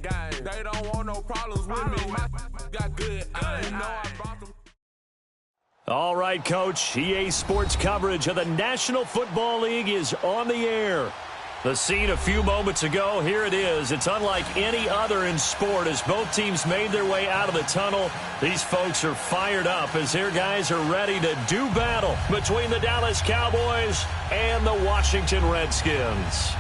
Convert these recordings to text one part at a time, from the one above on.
gang. They don't want no problems with me. My got good. I know I brought them. All right, Coach. EA Sports coverage of the National Football League is on the air. The scene a few moments ago, here it is. It's unlike any other in sport as both teams made their way out of the tunnel. These folks are fired up as their guys are ready to do battle between the Dallas Cowboys and the Washington Redskins.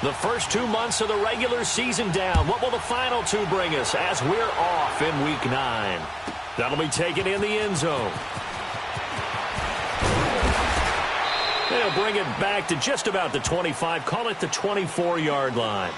The first 2 months of the regular season down. What will the final two bring us as we're off in Week 9? That'll be taken in the end zone. They'll bring it back to just about the 25. Call it the 24-yard line.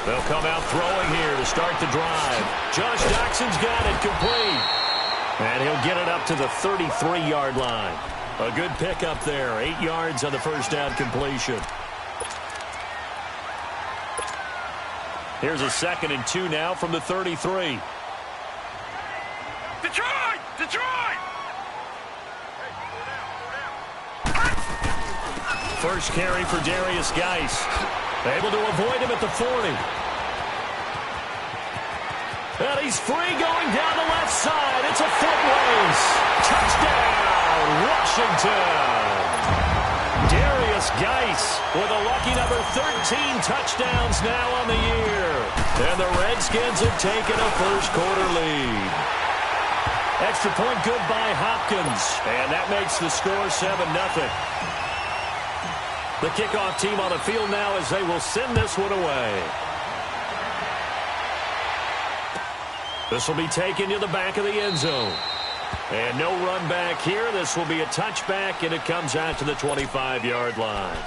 They'll come out throwing here to start the drive. Josh Doxson's got it complete. And he'll get it up to the 33-yard line. A good pickup there. 8 yards on the first down completion. Here's a 2nd and 2 now from the 33. Detroit! Detroit! First carry for Darius Geist. Able to avoid him at the 40. And he's free going down the left side. It's a foot race. Touchdown, Washington. Darius Geist with a lucky number 13 touchdowns now on the year. And the Redskins have taken a first-quarter lead. Extra point good by Hopkins. And that makes the score 7-0. The kickoff team on the field now as they will send this one away. This will be taken to the back of the end zone. And no run back here. This will be a touchback, and it comes out to the 25-yard line.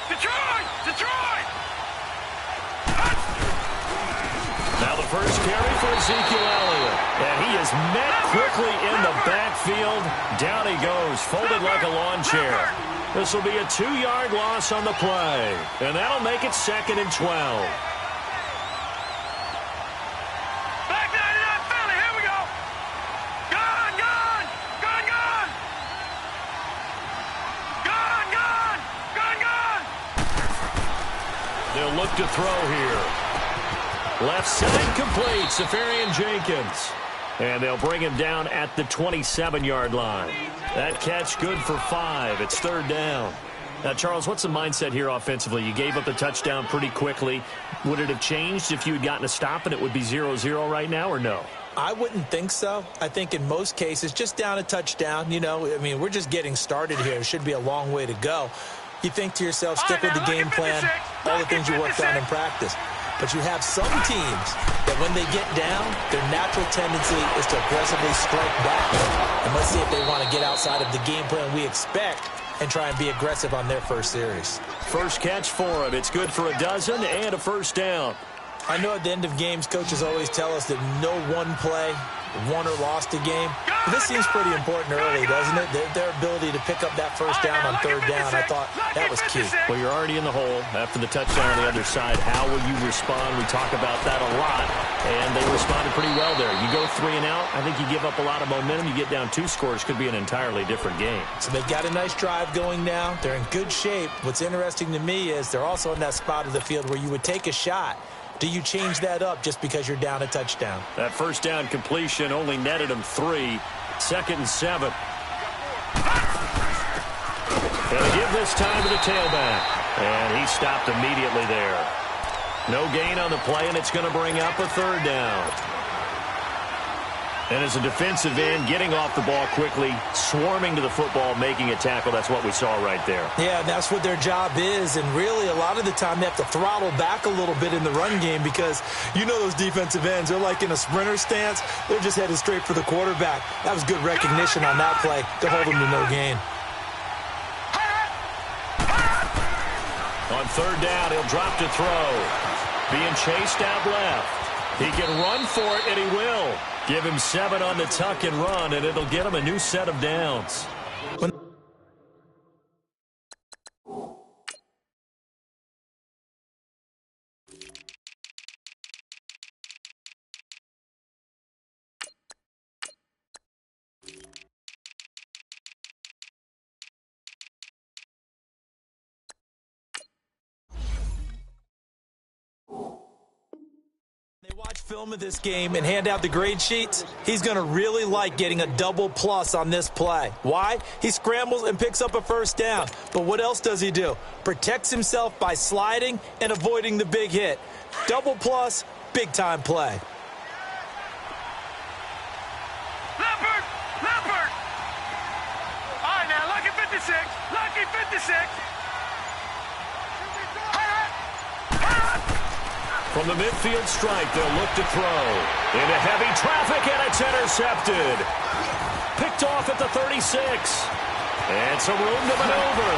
Detroit! Detroit! Now the first carry for Ezekiel Elliott. And he is met quickly in the backfield. Down he goes, folded like a lawn chair. This will be a 2-yard loss on the play. And that'll make it 2nd and 12. Back 99 Philly, here we go! Gone, gone! Gone, gone! Gone, gone! Gone, gone! They'll look to throw here. Left side complete, Safarian Jenkins. And they'll bring him down at the 27-yard line. That catch good for 5. It's 3rd down. Now, Charles, what's the mindset here offensively? You gave up the touchdown pretty quickly. Would it have changed if you had gotten a stop and it would be 0-0 right now, or no? I wouldn't think so. I think in most cases, just down a touchdown, you know, I mean, we're just getting started here. It should be a long way to go. You think to yourself, stick with the game plan, all the things you worked on in practice. But you have some teams that when they get down, their natural tendency is to aggressively strike back. And let's see if they want to get outside of the game plan we expect and try and be aggressive on their first series. First catch for him. It's good for a dozen and a first down. I know at the end of games, coaches always tell us that no one play won or lost a game. This seems pretty important early, doesn't it? Their ability to pick up that first down on third down, I thought that was key. Well, you're already in the hole after the touchdown on the other side. How will you respond? We talk about that a lot, and they responded pretty well there. You go 3 and out, I think you give up a lot of momentum. You get down 2 scores, could be an entirely different game. So they've got a nice drive going now. They're in good shape. What's interesting to me is they're also in that spot of the field where you would take a shot. Do you change that up just because you're down a touchdown? That first down completion only netted them 3. 2nd and 7. Gonna give this time to the tailback. And he stopped immediately there. No gain on the play, and it's going to bring up a 3rd down. And as a defensive end, getting off the ball quickly, swarming to the football, making a tackle, that's what we saw right there. Yeah, that's what their job is, and really a lot of the time they have to throttle back a little bit in the run game because you know those defensive ends, they're like in a sprinter stance. They're just headed straight for the quarterback. That was good recognition on that play to hold them to no gain. On 3rd down, he'll drop to throw. Being chased out left. He can run for it, and he will. Give him 7 on the tuck and run, and it'll get him a new set of downs. Watch film of this game and hand out the grade sheets, he's going to really like getting a double plus on this play. Why? He scrambles and picks up a first down. But what else does he do? Protects himself by sliding and avoiding the big hit. Double plus, big-time play. Leopard! Leopard! All right, now, lucky 56. Lucky 56. From the midfield strike, they'll look to throw. Into heavy traffic, and it's intercepted. Picked off at the 36. And some room to maneuver.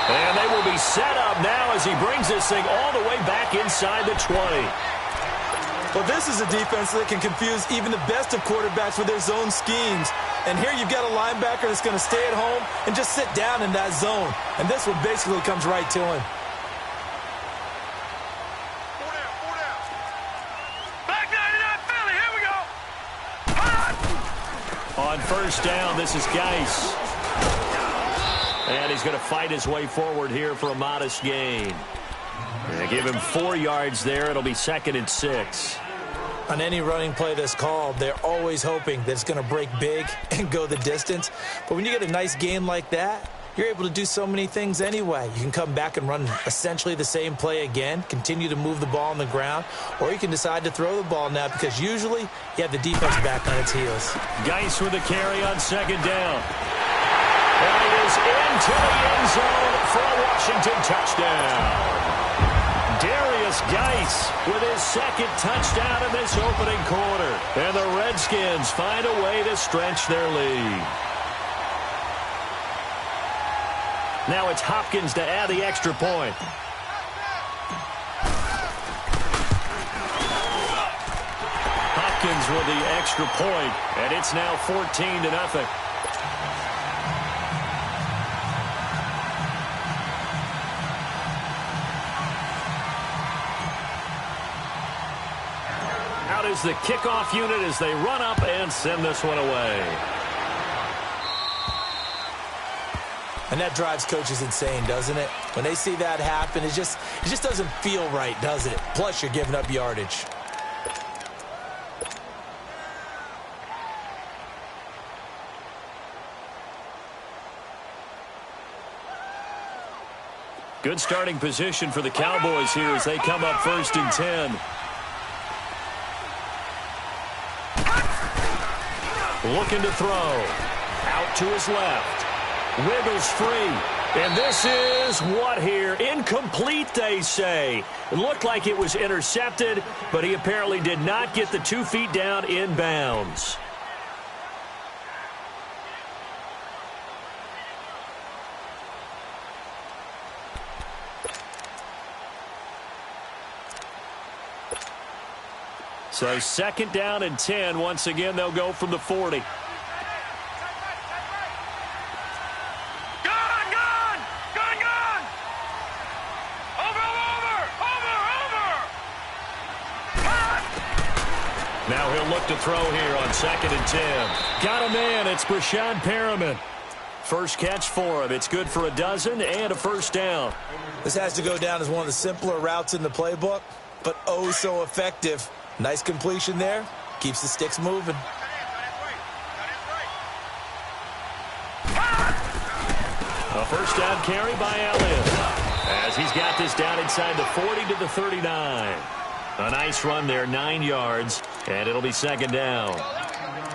And they will be set up now as he brings this thing all the way back inside the 20. Well, this is a defense that can confuse even the best of quarterbacks with their zone schemes. And here you've got a linebacker that's going to stay at home and just sit down in that zone. And this one basically comes right to him. On 1st down, this is Geis. And he's going to fight his way forward here for a modest gain. They give him 4 yards there. It'll be 2nd and 6. On any running play that's called, they're always hoping that it's going to break big and go the distance. But when you get a nice gain like that, you're able to do so many things anyway. You can come back and run essentially the same play again, continue to move the ball on the ground, or you can decide to throw the ball now because usually you have the defense back on its heels. Geis with the carry on 2nd down. And it is into the end zone for a Washington touchdown. Darius Geis with his 2nd touchdown in this opening quarter. And the Redskins find a way to stretch their lead. Now it's Hopkins to add the extra point. Hopkins with the extra point, and it's now 14-0. Out is the kickoff unit as they run up and send this one away. And that drives coaches insane, doesn't it? When they see that happen, it just doesn't feel right, does it? Plus, you're giving up yardage. Good starting position for the Cowboys here as they come up 1st and 10. Looking to throw. Out to his left. Wiggles free. And this is what here? Incomplete, they say. It looked like it was intercepted, but he apparently did not get the 2 feet down in bounds. So 2nd down and 10. Once again, they'll go from the 40. Now he'll look to throw here on 2nd and 10. Got a man. It's Brashad Perriman. First catch for him. It's good for a dozen and a first down. This has to go down as one of the simpler routes in the playbook, but oh so effective. Nice completion there. Keeps the sticks moving. A first down carry by Elliott, as he's got this down inside the 40 to the 39. A nice run there, 9 yards, and it'll be 2nd down.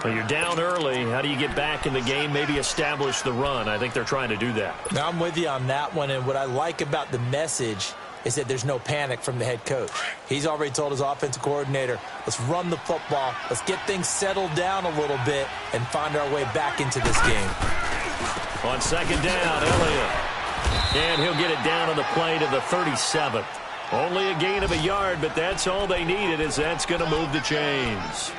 Well, you're down early. How do you get back in the game, maybe establish the run? I think they're trying to do that. Now, I'm with you on that one, and what I like about the message is that there's no panic from the head coach. He's already told his offensive coordinator, let's run the football, let's get things settled down a little bit and find our way back into this game. On 2nd down, Elliott. And he'll get it down on the play to the 37. Only a gain of a yard, but that's all they needed, as that's going to move the chains.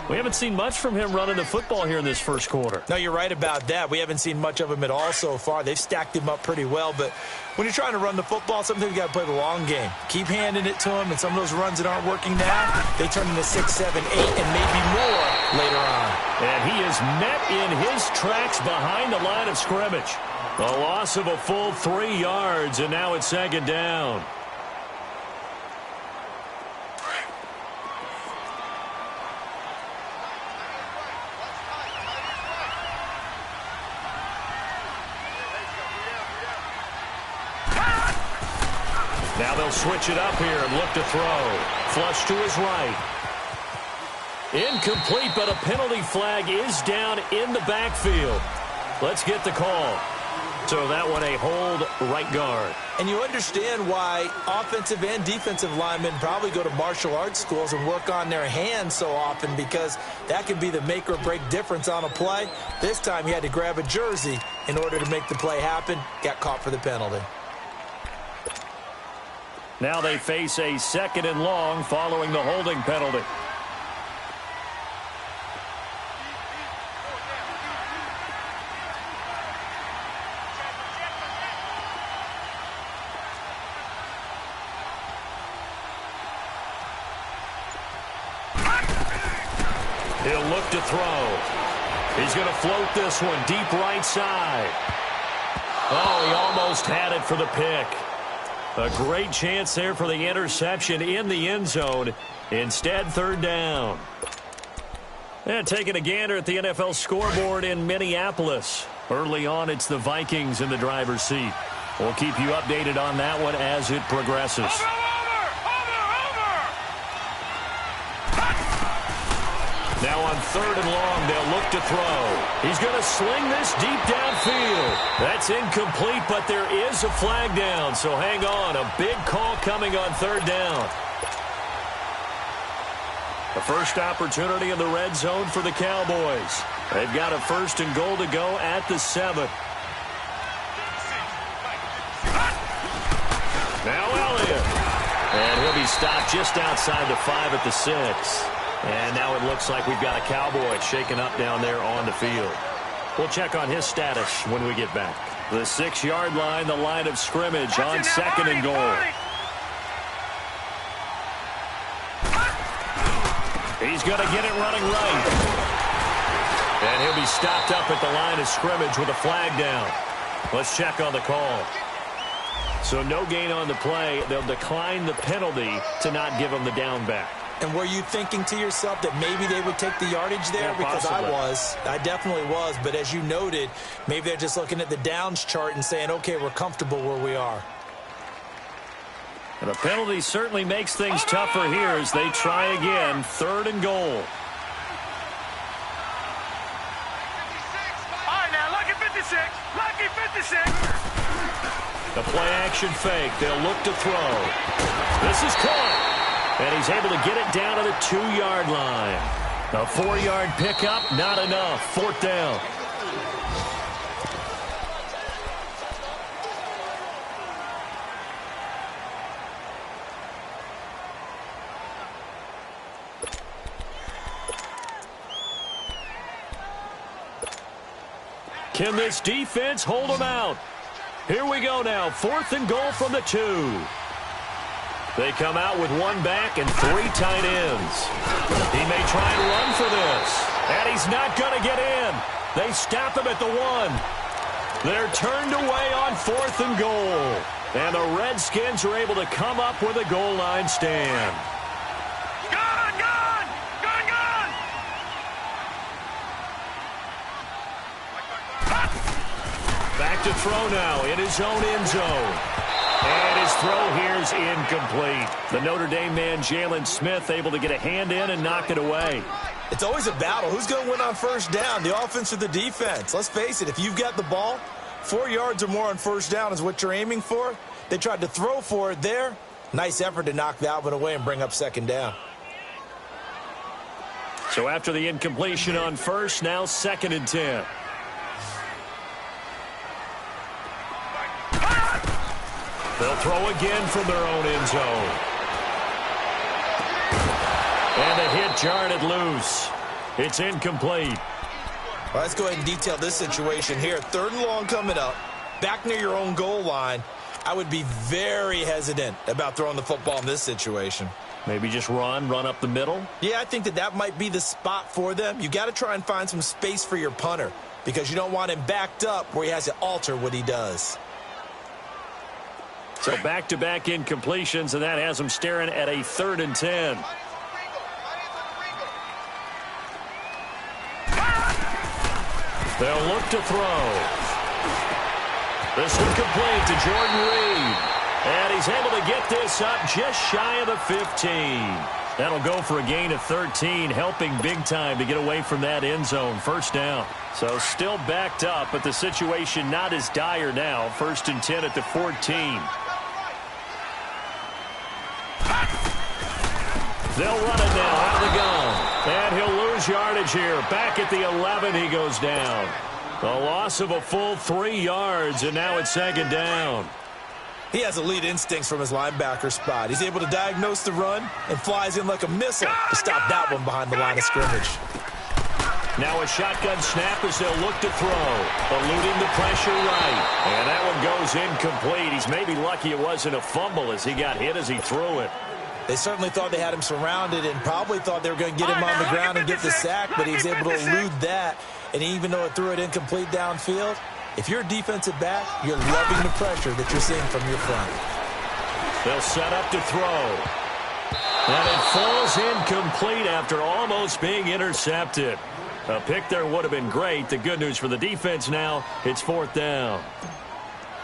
We haven't seen much from him running the football here in this first quarter. No, you're right about that. We haven't seen much of him at all so far. They've stacked him up pretty well, but when you're trying to run the football, sometimes you got to play the long game. Keep handing it to him, and some of those runs that aren't working now, they turn into 6, 7, 8, and maybe more later on. And he is met in his tracks behind the line of scrimmage. A loss of a full 3 yards, and now it's 2nd down. Now they'll switch it up here and look to throw. Flush to his right. Incomplete, but a penalty flag is down in the backfield. Let's get the call. So that one a hold right guard. And you understand why offensive and defensive linemen probably go to martial arts schools and work on their hands so often, because that can be the make or break difference on a play. This time he had to grab a jersey in order to make the play happen. Got caught for the penalty. Now they face a 2nd and long following the holding penalty. He'll look to throw. He's going to float this one deep right side. Oh, he almost had it for the pick. A great chance there for the interception in the end zone. Instead, 3rd down. And taking a gander at the NFL scoreboard in Minneapolis. Early on, it's the Vikings in the driver's seat. We'll keep you updated on that one as it progresses. Now on 3rd and long, they'll look to throw. He's going to sling this deep downfield. That's incomplete, but there is a flag down, so hang on. A big call coming on 3rd down. The first opportunity in the red zone for the Cowboys. They've got a 1st and goal to go at the 7. Now Elliott. And he'll be stopped just outside the 5 at the 6. And now it looks like we've got a Cowboy shaken up down there on the field. We'll check on his status when we get back. The 6-yard line, the line of scrimmage on 2nd and goal. He's going to get it running right. And he'll be stopped up at the line of scrimmage with a flag down. Let's check on the call. So no gain on the play. They'll decline the penalty to not give him the down back. And were you thinking to yourself that maybe they would take the yardage there? Yeah, because possibly. I definitely was. But as you noted, maybe they're just looking at the downs chart and saying, okay, we're comfortable where we are. And a penalty certainly makes things tougher here as they try again. 3rd and goal. All right, now, lucky 56. Lucky 56. The play-action fake. They'll look to throw. This is caught. And he's able to get it down to the 2-yard line. A 4-yard pickup, not enough. 4th down. Can this defense hold them out? Here we go now. 4th and goal from the 2. They come out with one back and 3 tight ends. He may try and run for this. And he's not going to get in. They stop him at the 1. They're turned away on 4th and goal. And the Redskins are able to come up with a goal line stand. Back to throw now in his own end zone. And his throw here is incomplete. The Notre Dame man, Jalen Smith, able to get a hand in and knock it away. It's always a battle. Who's going to win on first down, the offense or the defense? Let's face it, if you've got the ball, 4 yards or more on first down is what you're aiming for. They tried to throw for it there. Nice effort to knock that one away and bring up second down. So after the incompletion on first, now 2nd and 10. They'll throw again from their own end zone. And the hit jarred it loose. It's incomplete. Well, let's go ahead and detail this situation here. 3rd and long coming up. Back near your own goal line. I would be very hesitant about throwing the football in this situation. Maybe just run up the middle? Yeah, I think that might be the spot for them. You got to try and find some space for your punter because you don't want him backed up where he has to alter what he does. So back-to-back incompletions, and that has them staring at a 3rd and 10. They'll look to throw. This one complete to Jordan Reed. And he's able to get this up just shy of the 15. That'll go for a gain of 13, helping big time to get away from that end zone. First down. So still backed up, but the situation not as dire now. 1st and 10 at the 14. They'll run it now out of the gun. And he'll lose yardage here. Back at the 11, he goes down. A loss of a full 3 yards, and now it's 2nd down. He has elite instincts from his linebacker spot. He's able to diagnose the run and flies in like a missile to stop that one behind the line of scrimmage. Now a shotgun snap as they'll look to throw. Eluding the pressure right. And that one goes incomplete. He's maybe lucky it wasn't a fumble as he got hit as he threw it. They certainly thought they had him surrounded and probably thought they were going to get him on the ground and get the sack, but he was able to elude that. And even though it threw it incomplete downfield, if you're a defensive back, you're loving the pressure that you're seeing from your front. They'll set up to throw. And it falls incomplete after almost being intercepted. A pick there would have been great. The good news for the defense now, it's 4th down.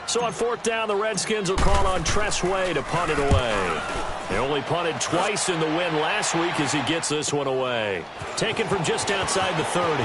So on 4th down, the Redskins will call on Tressway to punt it away. They only punted twice in the win last week as he gets this one away. Taken from just outside the 30.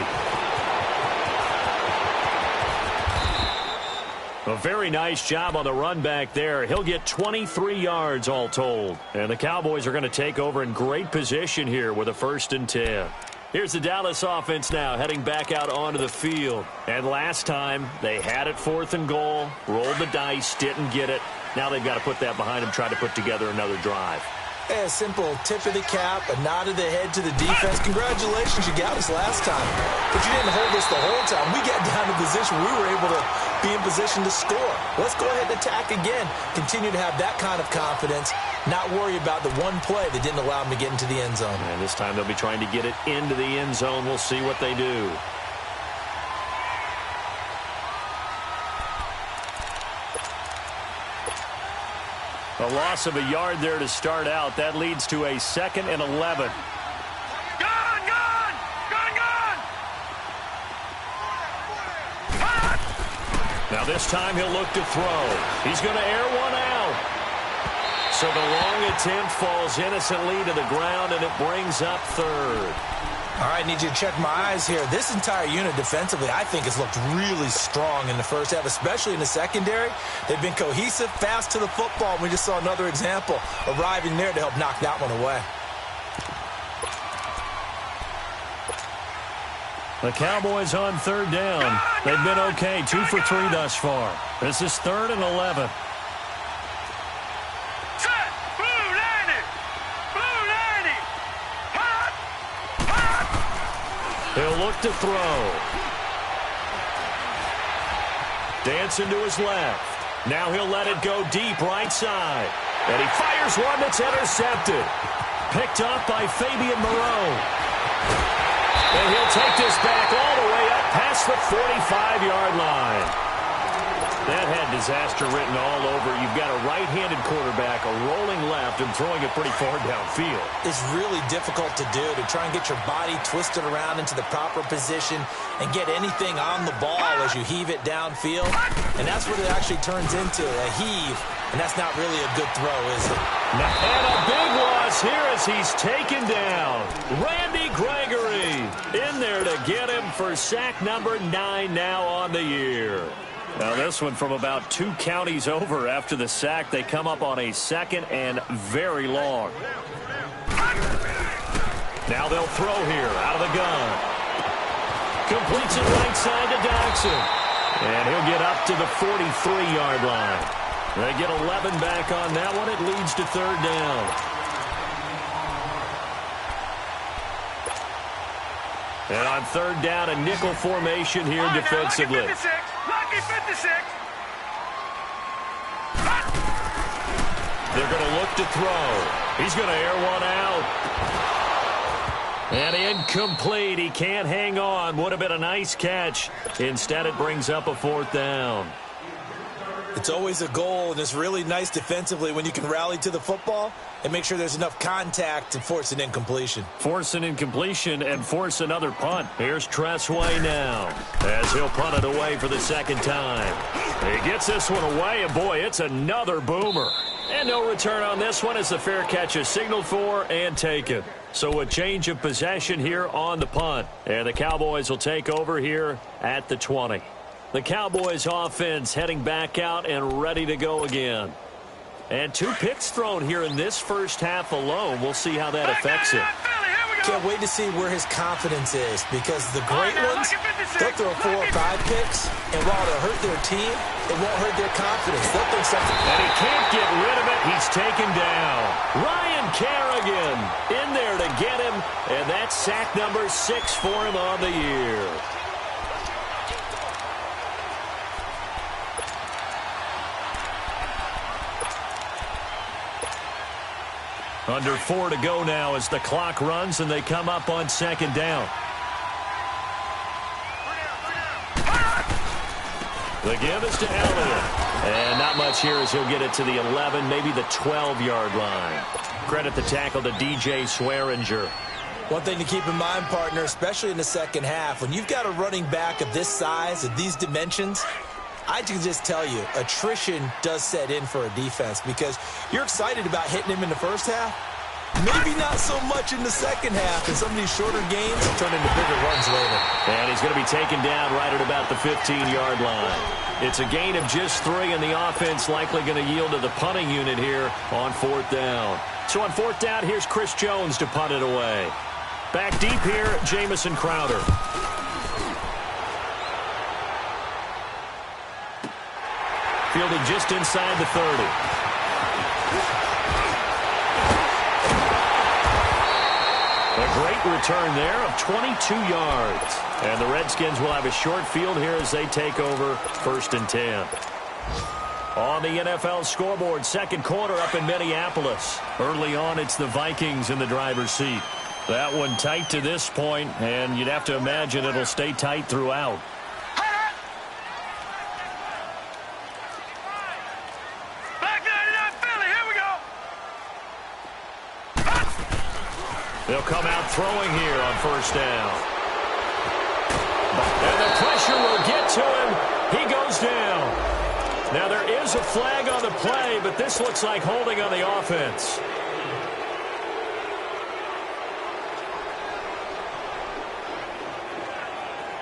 A very nice job on the run back there. He'll get 23 yards all told. And the Cowboys are going to take over in great position here with a 1st and 10. Here's the Dallas offense now heading back out onto the field. And last time they had it 4th and goal, rolled the dice, didn't get it. Now they've got to put that behind them, try to put together another drive. Hey, a simple tip of the cap, a nod of the head to the defense. Congratulations, you got us last time. But you didn't hold us the whole time. We got down to position we were able to be in position to score. Let's go ahead and attack again. Continue to have that kind of confidence. Not worry about the one play that didn't allow them to get into the end zone. And this time they'll be trying to get it into the end zone. We'll see what they do. A loss of a yard there to start out. That leads to a 2nd and 11. Gone! Now this time he'll look to throw. He's going to air one out. So the long attempt falls innocently to the ground, and it brings up 3rd. All right, need you to check my eyes here. This entire unit defensively, I think, has looked really strong in the first half, especially in the secondary. They've been cohesive, fast to the football. We just saw another example arriving there to help knock that one away. The Cowboys on 3rd down. They've been okay, 2 for 3 thus far. This is 3rd and 11. Hot! He'll look to throw. Dancing to his left. Now he'll let it go deep right side. And he fires one that's intercepted. Picked up by Fabian Moreau. And he'll take this back all the way up past the 45-yard line. That had disaster written all over. You've got a right-handed quarterback, a rolling left, and throwing it pretty far downfield. It's really difficult to do, to try and get your body twisted around into the proper position and get anything on the ball as you heave it downfield. And that's what it actually turns into, a heave. And that's not really a good throw, is it? And a big loss here as he's taken down. Randy Gregory in there to get him for sack number 9 now on the year. Now this one from about 2 counties over after the sack. They come up on a second and very long. Now they'll throw here out of the gun. Completes it right side to Dodson. And he'll get up to the 43-yard line. They get 11 back on that one. It leads to 3rd down. And on 3rd down, a nickel formation here defensively. Lucky 56. They're going to look to throw. He's going to air one out. And incomplete. He can't hang on. Would have been a nice catch. Instead, it brings up a 4th down. It's always a goal, and it's really nice defensively when you can rally to the football and make sure there's enough contact to force an incompletion. Force an incompletion and force another punt. Here's Tressway now as he'll punt it away for the 2nd time. He gets this one away, and boy, it's another boomer. And no return on this one as the fair catch is signaled for and taken. So a change of possession here on the punt. And the Cowboys will take over here at the 20. The Cowboys offense heading back out and ready to go again. And 2 picks thrown here in this first half alone. We'll see how that affects him. Can't wait to see where his confidence is, because the great ones, they'll throw 4 or 5 picks, and while they'll hurt their team, it won't hurt their confidence. They'll think something. And he can't get rid of it. He's taken down. Ryan Kerrigan in there to get him, and that's sack number 6 for him on the year. Under 4 to go now as the clock runs and they come up on 2nd down. The give is to Elliott. And not much here as he'll get it to the 11, maybe the 12-yard line. Credit the tackle to DJ Swearinger. One thing to keep in mind, partner, especially in the second half, when you've got a running back of this size, of these dimensions, I can just tell you, attrition does set in for a defense, because you're excited about hitting him in the first half. Maybe not so much in the second half, and some of these shorter gains turn into bigger runs later. And he's going to be taken down right at about the 15-yard line. It's a gain of just 3, and the offense likely going to yield to the punting unit here on 4th down. So on 4th down, here's Chris Jones to punt it away. Back deep here, Jamison Crowder. Fielded just inside the 30. A great return there of 22 yards. And the Redskins will have a short field here as they take over 1st and 10. On the NFL scoreboard, 2nd quarter up in Minneapolis. Early on, it's the Vikings in the driver's seat. That one tight to this point, and you'd have to imagine it'll stay tight throughout. They'll come out throwing here on 1st down. And the pressure will get to him. He goes down. Now there is a flag on the play, but this looks like holding on the offense.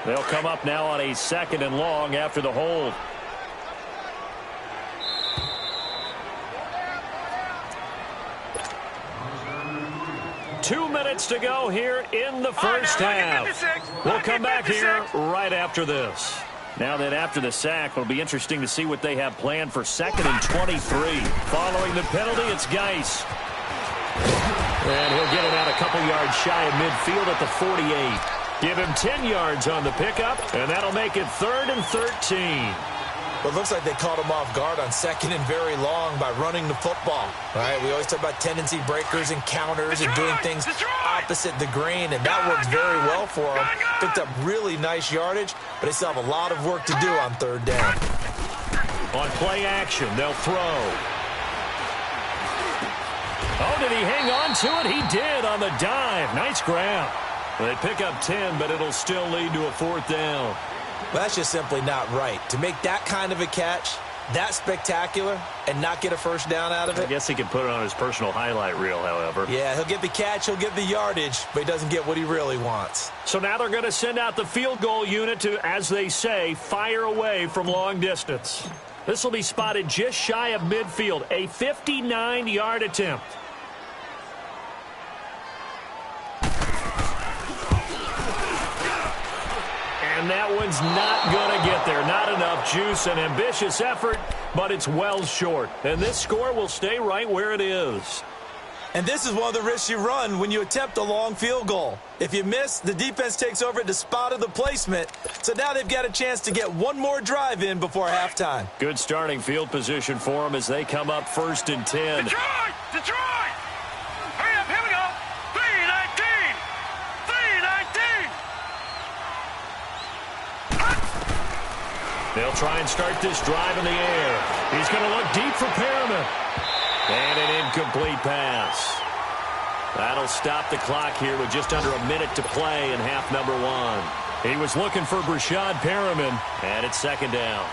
They'll come up now on a 2nd and long after the hold. Two minutes to go here in the first half. We'll come back here right after this. Now that after the sack, it'll be interesting to see what they have planned for 2nd and 23. Following the penalty, it's Geis. And he'll get it out a couple yards shy of midfield at the 48. Give him 10 yards on the pickup, and that'll make it 3rd and 13. Well, it looks like they caught him off guard on second and very long by running the football. All right, we always talk about tendency breakers and counters and doing things opposite the grain, and that works very well for them. Picked up really nice yardage, but they still have a lot of work to do on third down. On play action, they'll throw. Oh, did he hang on to it? He did on the dive. Nice grab. They pick up 10, but it'll still lead to a fourth down. Well, that's just simply not right. To make that kind of a catch, that spectacular, and not get a first down out of it. I guess he can put it on his personal highlight reel, however. Yeah, he'll get the catch, he'll get the yardage, but he doesn't get what he really wants. So now they're going to send out the field goal unit to, as they say, fire away from long distance. This will be spotted just shy of midfield, a 59-yard attempt. And that one's not going to get there. Not enough juice. An ambitious effort, but it's well short. And this score will stay right where it is. And this is one of the risks you run when you attempt a long field goal. If you miss, the defense takes over at the spot of the placement. So now they've got a chance to get one more drive in before halftime. Good starting field position for them as they come up 1st and 10. Detroit! Detroit! Hurry up, here we go! 3-19! 3-19! They'll try and start this drive in the air. He's going to look deep for Perriman. And an incomplete pass. That'll stop the clock here with just under a minute to play in half number 1. He was looking for Brashad Perriman, and it's 2nd down.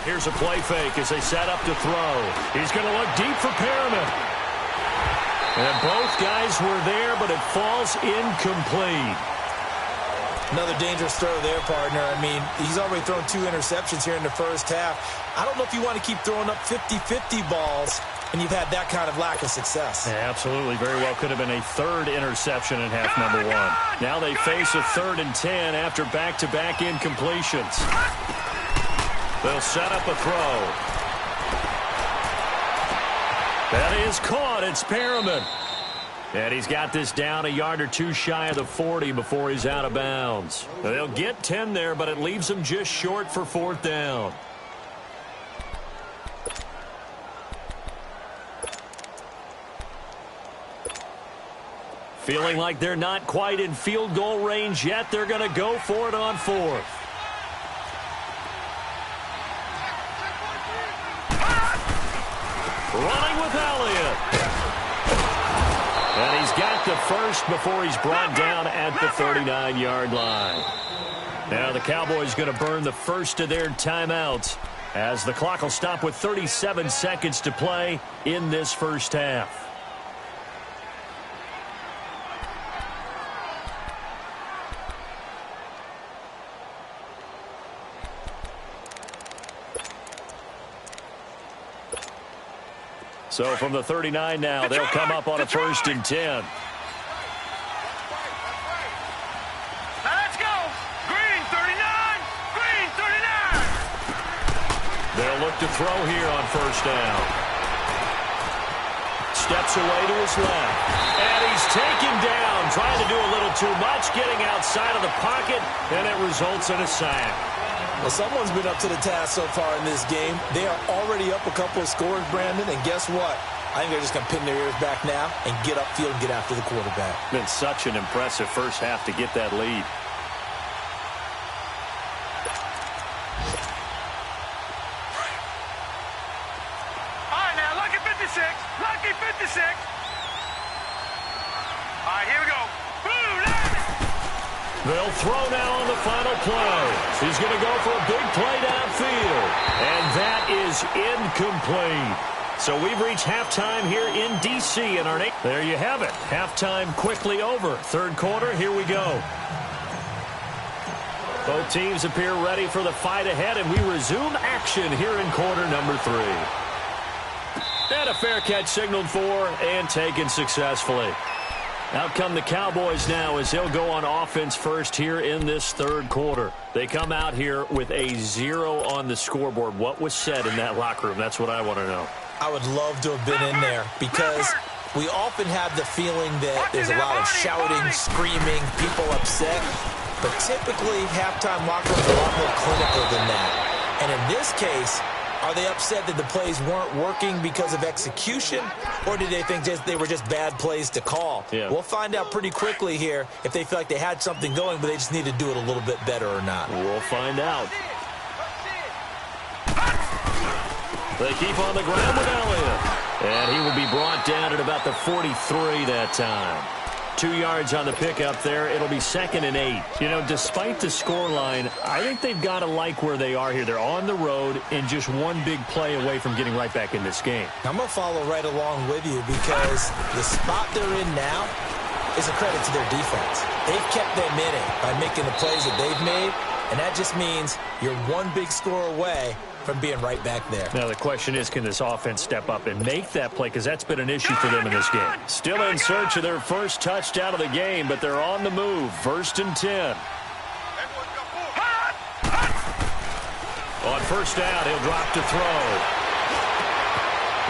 Here's a play fake as they set up to throw. He's going to look deep for Perriman. And both guys were there, but it falls incomplete. Another dangerous throw there, partner. I mean, he's already thrown 2 interceptions here in the first half. I don't know if you want to keep throwing up 50-50 balls and you've had that kind of lack of success. Yeah, absolutely. Very well could have been a 3rd interception in half number 1. Now they face a 3rd and 10 after back-to-back incompletions. They'll set up a throw. That is caught. It's Perriman. And he's got this down a yard or 2 shy of the 40 before he's out of bounds. They'll get 10 there, but it leaves them just short for 4th down. Feeling like they're not quite in field goal range yet. They're going to go for it on 4th. Running with Elliott. And he's got the first before he's brought down at the 39-yard line. Now the Cowboys going to burn the first of their timeouts as the clock will stop with 37 seconds to play in this first half. So from the 39 now, they'll come up on a 1st and 10. Now let's go. Green 39. Green 39. They'll look to throw here on 1st down. Steps away to his left. And he's taken down, trying to do a little too much, getting outside of the pocket, and it results in a sack. Well, someone's been up to the task so far in this game. They are already up a couple of scores, Brandon, and guess what? I think they're just going to pin their ears back now and get upfield and get after the quarterback. Been such an impressive first half to get that lead. All right, now, lucky 56. Lucky 56. All right, here we go. They'll throw now on the final play. He's going to go for a big play downfield. And that is incomplete. So we've reached halftime here in D.C. in our nation. There you have it. Halftime quickly over. 3rd quarter, here we go. Both teams appear ready for the fight ahead, and we resume action here in quarter number 3. And a fair catch signaled for and taken successfully. Out come the Cowboys now as they'll go on offense first here in this third quarter. They come out here with a 0 on the scoreboard. What was said in that locker room? That's what I want to know. I would love to have been in there because we often have the feeling that there's a lot of shouting, screaming, people upset. But typically, halftime locker rooms are a lot more clinical than that. And in this case, are they upset that the plays weren't working because of execution, or did they think they were just bad plays to call? Yeah. We'll find out pretty quickly here if they feel like they had something going, but they just need to do it a little bit better or not. We'll find out. They keep on the ground with Elliott. And he will be brought down at about the 43 that time. 2 yards on the pickup there. It'll be 2nd and 8. You know, despite the scoreline, I think they've got to like where they are here. They're on the road and just one big play away from getting right back in this game. I'm going to follow right along with you because the spot they're in now is a credit to their defense. They've kept them in it by making the plays that they've made, and that just means you're one big score away from being right back there. Now the question is, can this offense step up and make that play? Because that's been an issue for them in this game. Still in search of their first touchdown of the game, but they're on the move. 1st and 10. On first down, he'll drop to throw.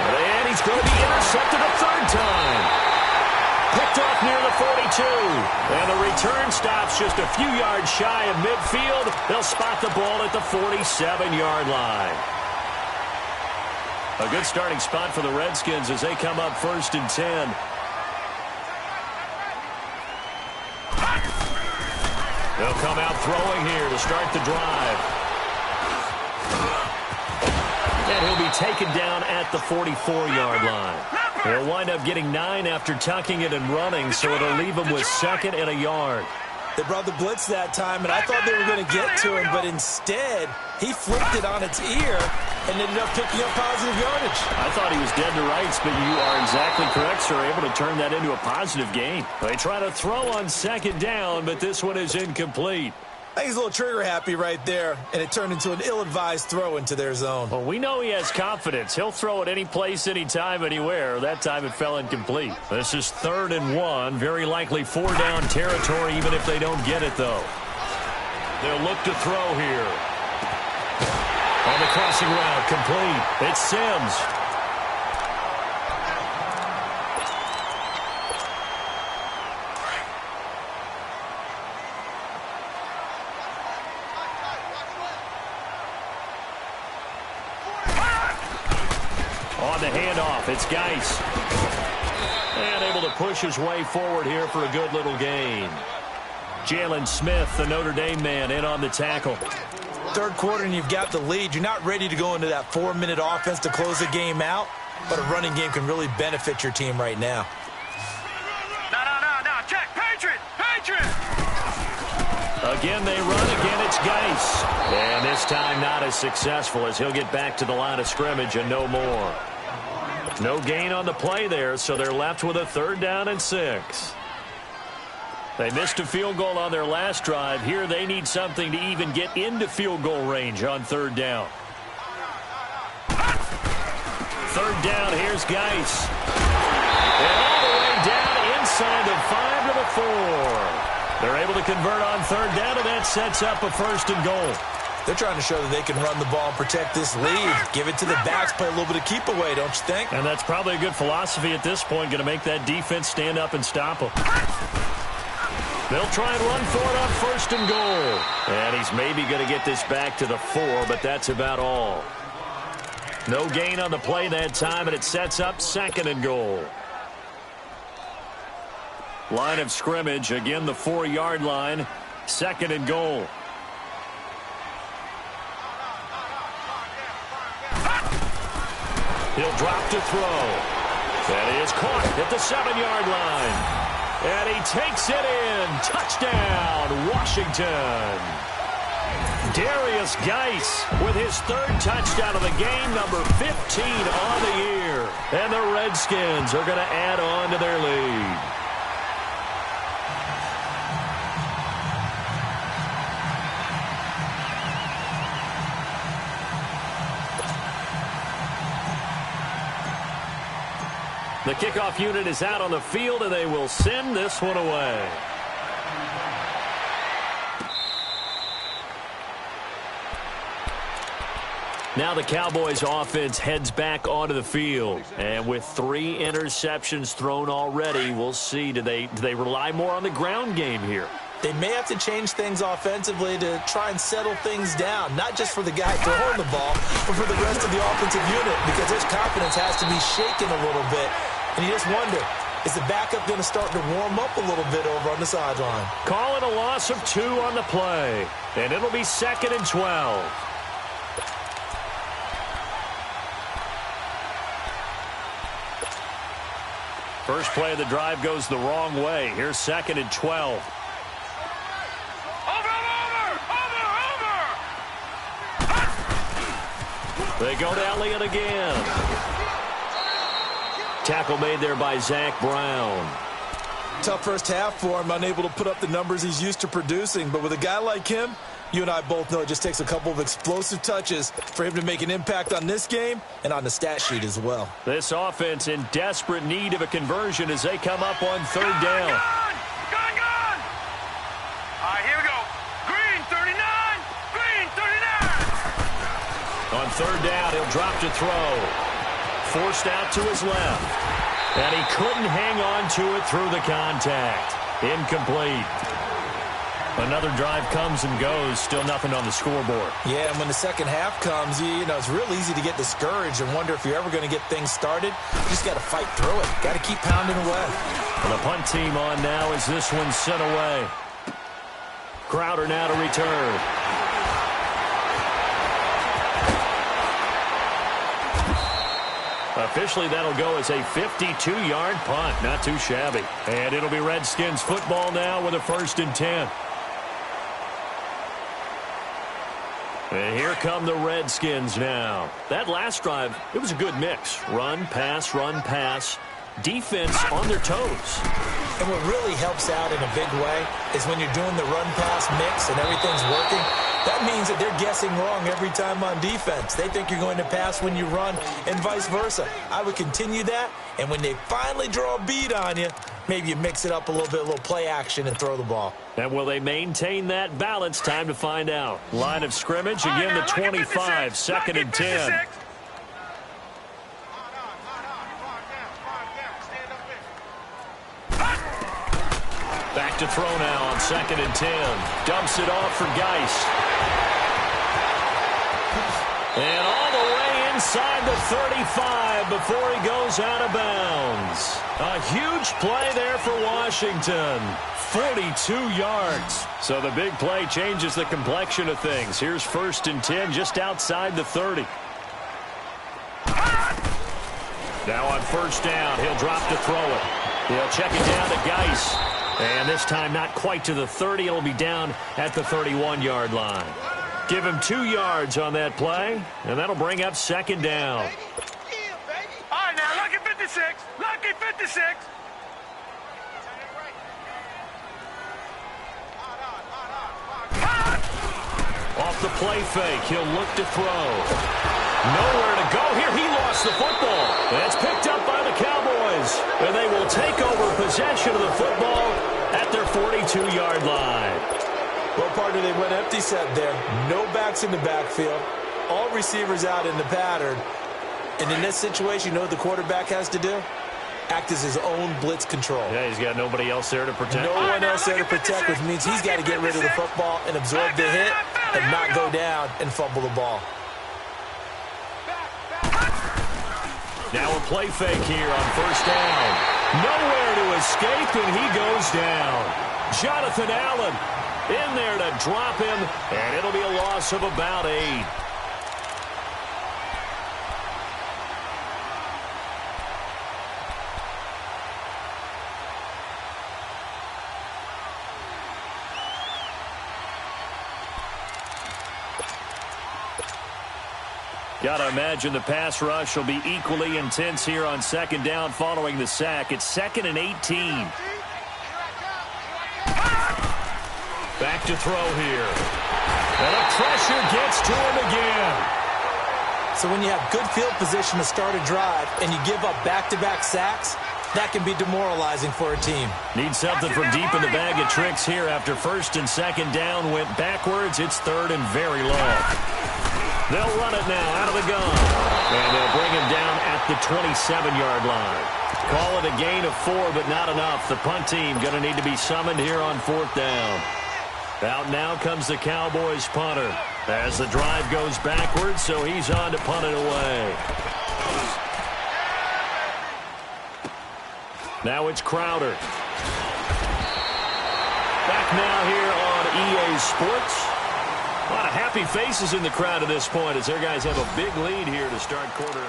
And he's going to be intercepted a 3rd time. Picked off near the 42. And the return stops just a few yards shy of midfield. They'll spot the ball at the 47-yard line. A good starting spot for the Redskins as they come up 1st and 10. They'll come out throwing here to start the drive. And he'll be taken down at the 44-yard line. They'll wind up getting 9 after tucking it and running, so it'll leave him with 2nd and a yard. They brought the blitz that time, and I thought they were going to get to him, but instead, he flipped it on its ear and ended up picking up positive yardage. I thought he was dead to rights, but you are exactly correct, sir. Able to turn that into a positive gain. They try to throw on 2nd down, but this one is incomplete. I think he's a little trigger happy right there, and it turned into an ill-advised throw into their zone. Well, we know he has confidence. He'll throw it any place, anytime, anywhere. That time it fell incomplete. This is 3rd and 1. Very likely 4-down territory, even if they don't get it, though. They'll look to throw here. On the crossing route, complete. It's Sims. On the handoff, it's Geis. And able to push his way forward here for a good little gain. Jalen Smith, the Notre Dame man, in on the tackle. 3rd quarter and you've got the lead. You're not ready to go into that 4-minute offense to close the game out, but a running game can really benefit your team right now. No. Check. Patriot. Again, they run. Again, it's Geis. And this time not as successful as he'll get back to the line of scrimmage and no more. No gain on the play there, so they're left with a 3rd down and 6. They missed a field goal on their last drive. Here they need something to even get into field goal range on 3rd down. 3rd down, here's Geis. And all the way down inside the 5 to the 4. They're able to convert on 3rd down, and that sets up a 1st and goal. They're trying to show that they can run the ball and protect this lead. Give it to the backs, play a little bit of keep away, don't you think? And that's probably a good philosophy at this point, going to make that defense stand up and stop them. They'll try and run for it on 1st and goal. And he's maybe going to get this back to the 4, but that's about all. No gain on the play that time, and it sets up 2nd and goal. Line of scrimmage, again the 4-yard line, 2nd and goal. He'll drop to throw. And he is caught at the 7-yard line. And he takes it in. Touchdown, Washington. Darius Geis with his 3rd touchdown of the game, number 15 on the year. And the Redskins are going to add on to their lead. The kickoff unit is out on the field, and they will send this one away. Now the Cowboys offense heads back onto the field. And with 3 interceptions thrown already, we'll see. Do they rely more on the ground game here? They may have to change things offensively to try and settle things down, not just for the guy throwing the ball, but for the rest of the offensive unit, because his confidence has to be shaken a little bit. And you just wonder, is the backup going to start to warm up a little bit over on the sideline? Call it a loss of 2 on the play, and it'll be 2nd and 12. First play of the drive goes the wrong way. Here's 2nd and 12. They go to Elliott again. Tackle made there by Zach Brown. Tough first half for him, unable to put up the numbers he's used to producing. But with a guy like him, you and I both know it just takes a couple of explosive touches for him to make an impact on this game and on the stat sheet as well. This offense in desperate need of a conversion as they come up on 3rd down. Gone! All right, here we go. Green, 39. Green, 39. On 3rd down, he'll drop to throw. Forced out to his left. And he couldn't hang on to it through the contact. Incomplete. Another drive comes and goes. Still nothing on the scoreboard. Yeah, and when the second half comes, you know, it's real easy to get discouraged and wonder if you're ever going to get things started. You just got to fight through it. Got to keep pounding away. And the punt team on now as this one's sent away. Crowder now to return. Officially, that'll go as a 52-yard punt. Not too shabby. And it'll be Redskins football now with a 1st and 10. And here come the Redskins now. That last drive, it was a good mix. Run, pass. Defense on their toes. And what really helps out in a big way is when you're doing the run-pass mix and everything's working, that means that they're guessing wrong every time on defense. They think you're going to pass when you run and vice versa. I would continue that, and when they finally draw a bead on you, maybe you mix it up a little play action and throw the ball. And will they maintain that balance? Time to find out. Line of scrimmage, again the 25, 2nd and 10. Back to throw now on 2nd and 10. Dumps it off for Geist. And all the way inside the 35 before he goes out of bounds. A huge play there for Washington. 42 yards. So the big play changes the complexion of things. Here's 1st and 10 just outside the 30. Now on 1st down, he'll drop to throw it. He'll check it down to Geist. And this time not quite to the 30. It'll be down at the 31-yard line. Give him 2 yards on that play, and that'll bring up 2nd down. All right, now, lucky 56. Lucky 56. Off the play fake, he'll look to throw. Nowhere to go here. He lost the football. That's picked up by the Cowboys. And they will take over possession of the football at their 42-yard line. Well, partner, they went empty set there. No backs in the backfield. All receivers out in the pattern. And in this situation, you know what the quarterback has to do? Act as his own blitz control. Yeah, he's got nobody else there to protect. No one else there to protect, which means he's got to get rid of the football and absorb the hit and not go down and fumble the ball. Now a play fake here on 1st down. Nowhere to escape, and he goes down. Jonathan Allen in there to drop him, and it'll be a loss of about 8. Got to imagine the pass rush will be equally intense here on 2nd down following the sack. It's 2nd and 18. Back to throw here. And the pressure gets to him again. So when you have good field position to start a drive and you give up back-to-back sacks, that can be demoralizing for a team. Need something from deep in the bag of tricks here after first and second down went backwards. It's third and very long. They'll run it now out of the gun. And they'll bring him down at the 27-yard line. Call it a gain of 4, but not enough. The punt team going to need to be summoned here on fourth down. Out now comes the Cowboys punter as the drive goes backwards, so he's on to punt it away. Now it's Crowder. Back now here on EA Sports. A lot of happy faces in the crowd at this point as their guys have a big lead here to start quarter.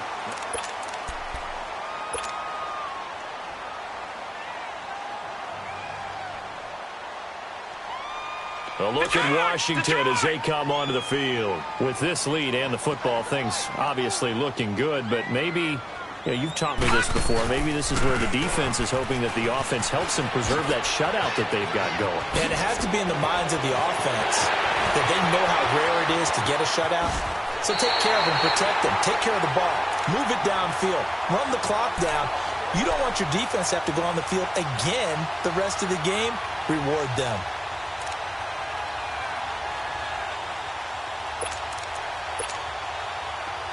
A look at Washington as they come onto the field. With this lead and the football, things obviously looking good, but maybe, you've taught me this before, maybe this is where the defense is hoping that the offense helps them preserve that shutout that they've got going. And it has to be in the minds of the offense that they know how rare it is to get a shutout. So take care of them, protect them, take care of the ball, move it downfield, run the clock down. You don't want your defense to have to go on the field again the rest of the game. Reward them.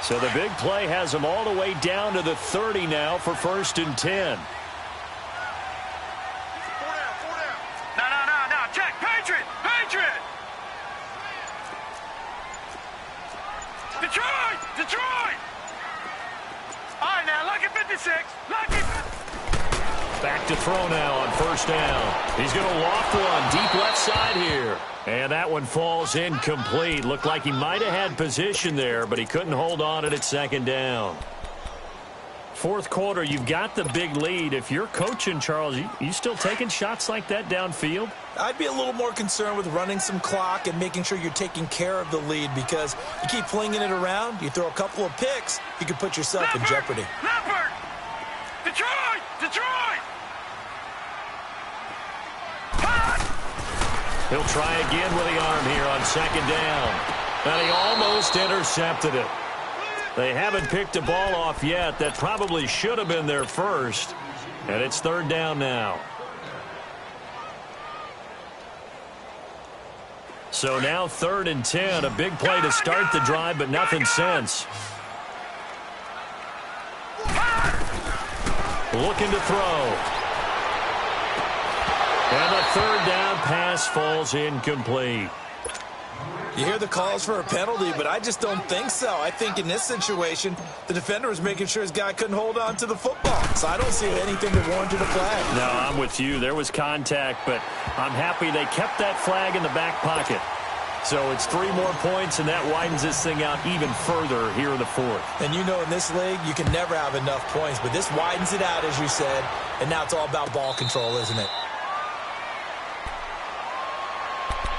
So the big play has them all the way down to the 30 now for first and 10. No. Check. Patriot. Detroit. All right, now, lucky 56. Back to throw now on first down. He's going to loft one deep left side here. And that one falls incomplete. Looked like he might have had position there, but he couldn't hold on at second down. Fourth quarter, you've got the big lead. If you're coaching, Charles, you still taking shots like that downfield? I'd be a little more concerned with running some clock and making sure you're taking care of the lead, because you keep flinging it around, you throw a couple of picks, you could put yourself in jeopardy. Leopard! Detroit! He'll try again with the arm here on second down. And he almost intercepted it. They haven't picked a ball off yet. That probably should have been their first. And it's third down now. So now third and 10. A big play to start the drive, but nothing since. Looking to throw. And the third down pass falls incomplete. You hear the calls for a penalty, but I just don't think so. I think in this situation, the defender was making sure his guy couldn't hold on to the football. So I don't see anything that warranted a flag. No, I'm with you. There was contact, but I'm happy they kept that flag in the back pocket. So it's 3 more points, and that widens this thing out even further here in the fourth. And you know in this league, you can never have enough points, but this widens it out, as you said, and now it's all about ball control, isn't it?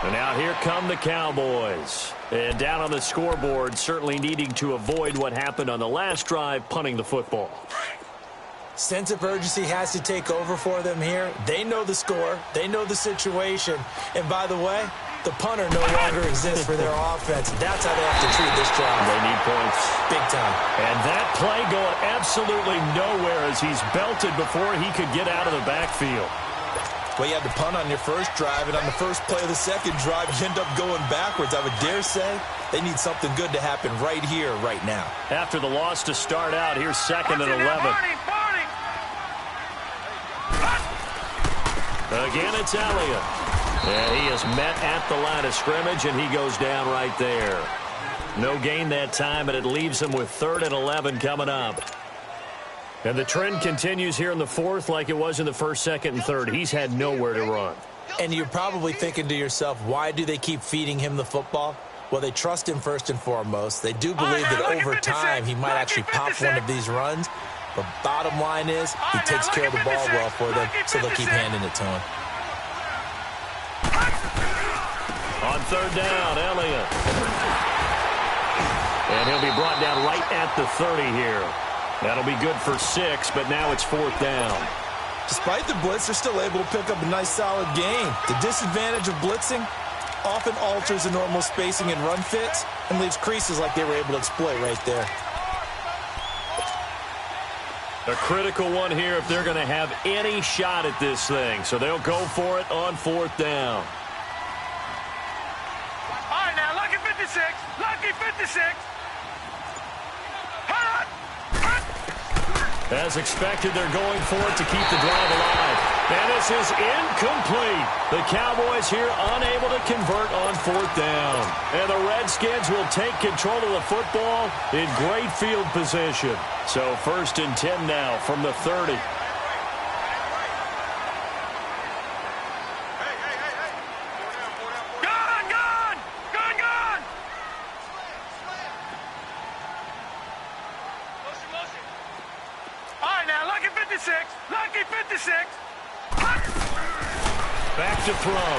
And now here come the Cowboys. And down on the scoreboard, certainly needing to avoid what happened on the last drive, punting the football. Sense of urgency has to take over for them here. They know the score. They know the situation. And by the way, the punter no longer exists for their offense. That's how they have to treat this drive. They need points. Big time. And that play going absolutely nowhere as he's belted before he could get out of the backfield. Well, you had to punt on your first drive, and on the first play of the second drive, you end up going backwards. I would dare say they need something good to happen right here, right now. After the loss to start out, here's second and 11. Again, it's Elliott. And he is met at the line of scrimmage, and he goes down right there. No gain that time, and it leaves him with third and 11 coming up. And the trend continues here in the fourth like it was in the first, second, and third. He's had nowhere to run. And you're probably thinking to yourself, why do they keep feeding him the football? Well, they trust him first and foremost. They do believe that over time he might actually pop one of these runs. But bottom line is he takes care of the ball well for them, so they'll keep handing it to him. On third down, Elliott. And he'll be brought down right at the 30 here. That'll be good for 6, but now it's fourth down. Despite the blitz, they're still able to pick up a nice, solid gain. The disadvantage of blitzing often alters the normal spacing and run fits and leaves creases like they were able to exploit right there. A critical one here if they're going to have any shot at this thing. So they'll go for it on 4th down. All right, now, lucky 56. Lucky 56. Hot. As expected, they're going for it to keep the drive alive. And this is incomplete. The Cowboys here unable to convert on 4th down. And the Redskins will take control of the football in great field position. So 1st and 10 now from the 30. Lucky 56. Back to throw.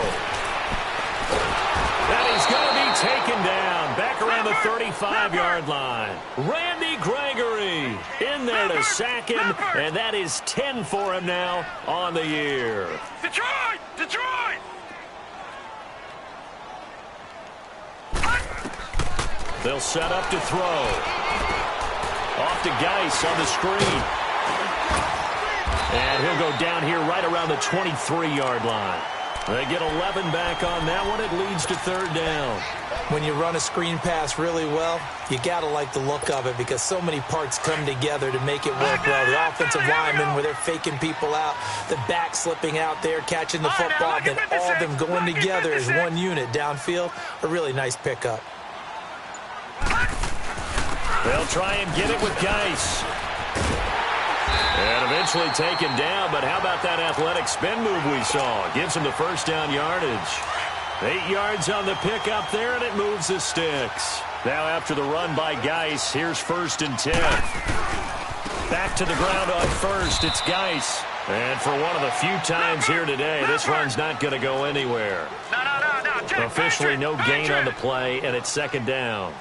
And he's going to be taken down. Back around the 35-yard line. Randy Gregory in there to sack him. And that is 10 for him now on the year. Detroit! Detroit! They'll set up to throw. Off to Geis on the screen. And he'll go down here right around the 23-yard line. They get 11 back on that one. It leads to 3rd down. When you run a screen pass really well, you got to like the look of it because so many parts come together to make it work well. The offensive linemen where they're faking people out, the back slipping out there, catching the football, then all of them going together as one unit downfield. A really nice pickup. They'll try and get it with Geis. And eventually taken down, but how about that athletic spin move we saw? Gives him the 1st down yardage. 8 yards on the pickup there, and it moves the sticks. Now after the run by Geis, here's 1st and 10. Back to the ground on 1st, it's Geis. And for one of the few times here today, this run's not going to go anywhere. No. Officially no gain on the play, and it's 2nd down.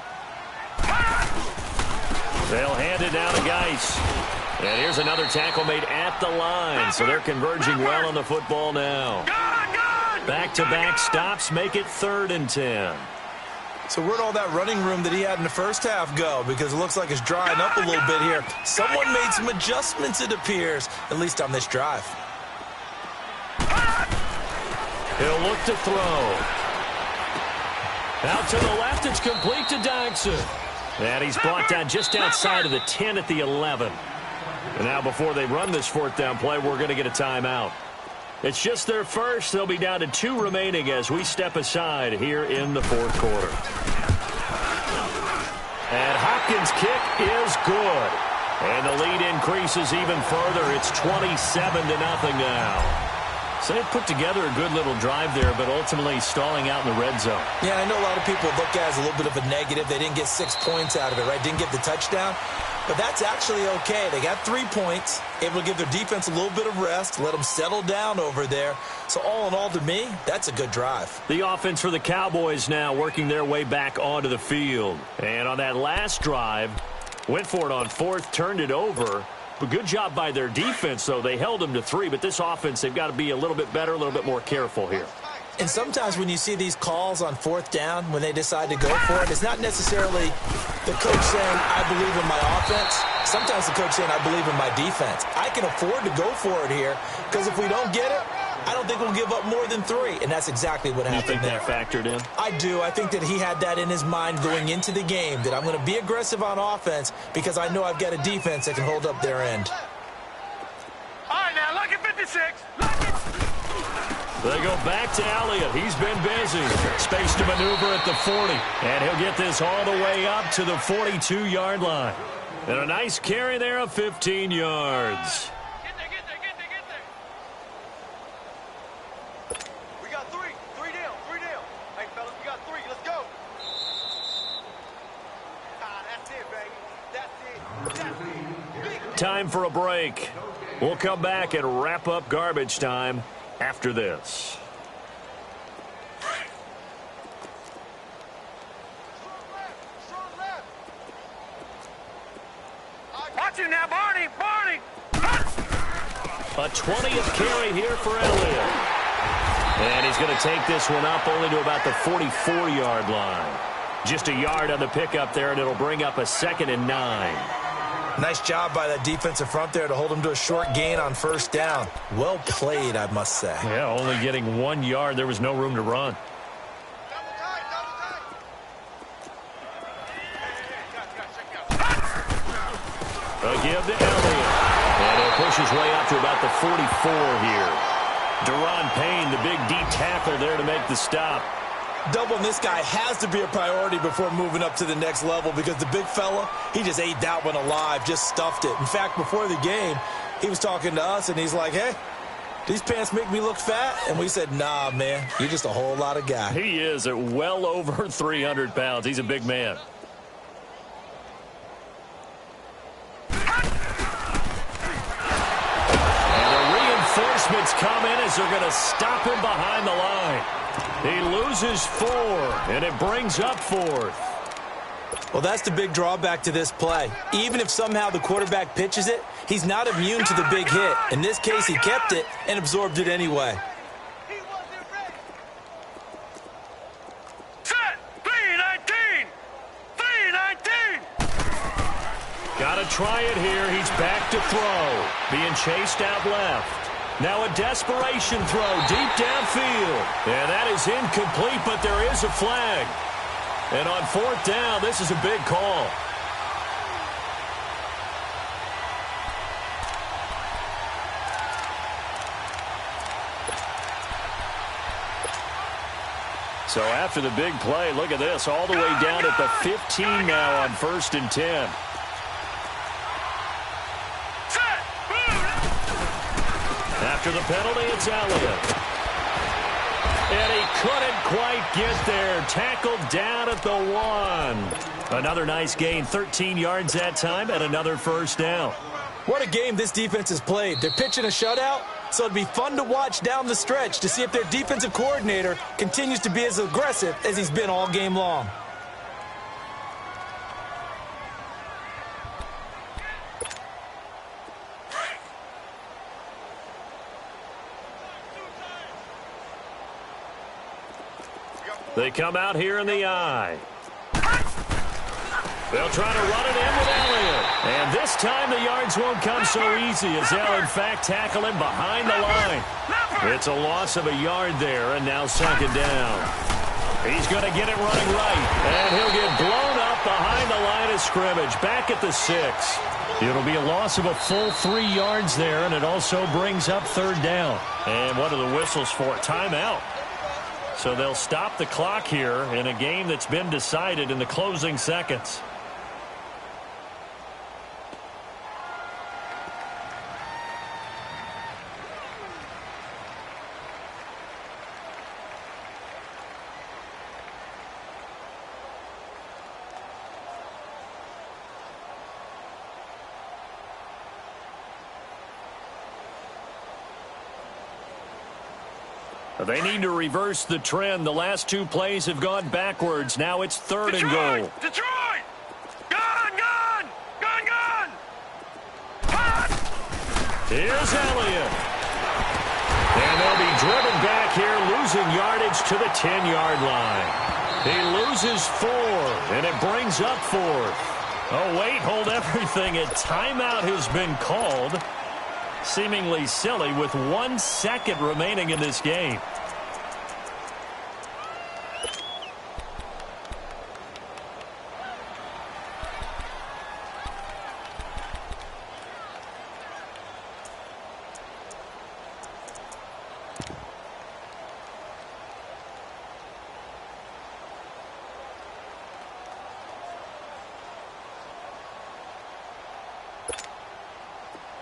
They'll hand it down to Geis. And here's another tackle made at the line. So they're converging well on the football now. Back-to-back stops make it 3rd and 10. So where'd all that running room that he had in the first half go? Because it looks like it's drying up a little bit here. Someone made some adjustments, it appears, at least on this drive. He'll look to throw. Out to the left, it's complete to Dodson. And he's brought down just outside of the 10 at the 11. And now before they run this 4th down play, we're going to get a timeout. It's just their first. They'll be down to 2 remaining as we step aside here in the 4th quarter. And Hopkins' kick is good. And the lead increases even further. It's 27-0 now. So they put together a good little drive there, but ultimately stalling out in the red zone. Yeah, I know a lot of people look at it as a little bit of a negative. They didn't get 6 points out of it, right? Didn't get the touchdown. But that's actually okay. They got 3 points, able to give their defense a little bit of rest, let them settle down over there. So all in all, to me, that's a good drive. The offense for the Cowboys now working their way back onto the field. And on that last drive, went for it on 4th, turned it over. But good job by their defense, though. They held them to 3, but this offense, they've got to be a little bit better, a little bit more careful here. And sometimes when you see these calls on 4th down, when they decide to go for it, it's not necessarily the coach saying, I believe in my offense. Sometimes the coach saying, I believe in my defense. I can afford to go for it here because if we don't get it, I don't think we'll give up more than 3. And that's exactly what happened there. You think that factored in? I do. I think that he had that in his mind going into the game, that I'm going to be aggressive on offense because I know I've got a defense that can hold up their end. All right, now, lucky 56. Lucky. They go back to Elliott. He's been busy. Space to maneuver at the 40. And he'll get this all the way up to the 42-yard line. And a nice carry there of 15 yards. Get there. We got 3. 3 down. Hey, fellas, we got 3. Let's go. That's it, baby. Time for a break. We'll come back and wrap up garbage time after this. Watch him now, Barney. A 20th carry here for Elliott. And he's going to take this one up only to about the 44-yard line. Just a yard on the pickup there, and it'll bring up a 2nd and 9. Nice job by that defensive front there to hold him to a short gain on first down. Well played, I must say. Yeah, only getting 1 yard. There was no room to run. A give to Elliott. And he'll push his way up to about the 44 here. Deron Payne, the big deep tackle there to make the stop. Doubling this guy has to be a priority before moving up to the next level because the big fella, he just ate that one alive, just stuffed it. In fact, before the game, he was talking to us, and he's like, hey, these pants make me look fat? And we said, nah, man, you're just a whole lot of guy. He is at well over 300 pounds. He's a big man. And the reinforcements come in as they're going to stop him behind the line. He loses 4, and it brings up 4th. Well, that's the big drawback to this play. Even if somehow the quarterback pitches it, he's not immune to the big hit. In this case, he kept it and absorbed it anyway. Set! 3-19! 3-19! Got to try it here. He's back to throw. Being chased out left. Now a desperation throw deep downfield. And that is incomplete, but there is a flag. And on 4th down, this is a big call. So after the big play, look at this, all the way down at the 15 now on 1st and 10. After the penalty, it's Elliott. And he couldn't quite get there. Tackled down at the 1. Another nice gain, 13 yards that time, and another first down. What a game this defense has played. They're pitching a shutout, so it'd be fun to watch down the stretch to see if their defensive coordinator continues to be as aggressive as he's been all game long. They come out here in the eye. They'll try to run it in with Elliott. And this time the yards won't come so easy as they'll, in fact, tackle him behind the line. It's a loss of a yard there, and now 2nd down. He's going to get it running right. And he'll get blown up behind the line of scrimmage, back at the 6. It'll be a loss of a full 3 yards there, and it also brings up 3rd down. And what are the whistles for? Timeout. So they'll stop the clock here in a game that's been decided in the closing seconds. They need to reverse the trend. The last 2 plays have gone backwards. Now it's 3rd and goal. Detroit! Gone! Hot! Here's Elliott. And they'll be driven back here, losing yardage to the 10-yard line. He loses 4, and it brings up 4th. Oh, wait, hold everything. A timeout has been called. Seemingly silly with 1 second remaining in this game.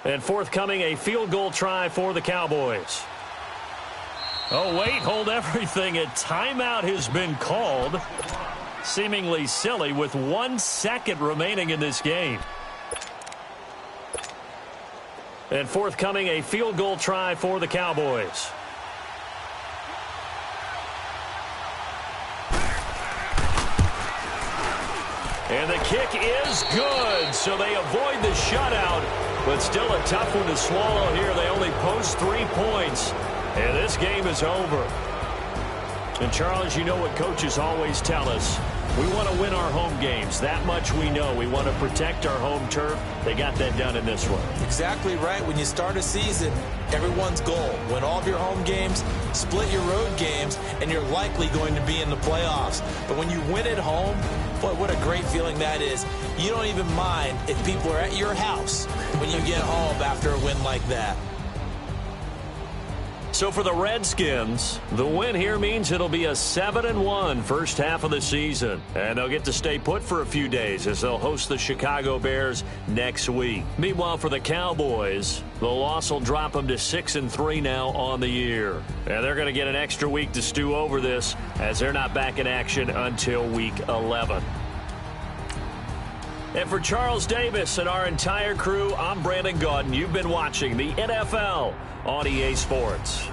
And forthcoming, a field goal try for the Cowboys. Oh, wait, hold everything. A timeout has been called. Seemingly silly with 1 second remaining in this game. And forthcoming, a field goal try for the Cowboys. And the kick is good, so they avoid the shutout. But still a tough one to swallow here. They only post 3 points, and this game is over. And, Charles, you know what coaches always tell us. We want to win our home games. That much we know. We want to protect our home turf. They got that done in this one. Exactly right. When you start a season, everyone's goal: win all of your home games, split your road games, and you're likely going to be in the playoffs. But when you win at home, boy, what a great feeling that is. You don't even mind if people are at your house when you get home after a win like that. So for the Redskins, the win here means it'll be a 7-1 first half of the season. And they'll get to stay put for a few days as they'll host the Chicago Bears next week. Meanwhile, for the Cowboys, the loss will drop them to 6-3 now on the year. And they're going to get an extra week to stew over this as they're not back in action until week 11. And for Charles Davis and our entire crew, I'm Brandon Gaudin. You've been watching the NFL on EA Sports.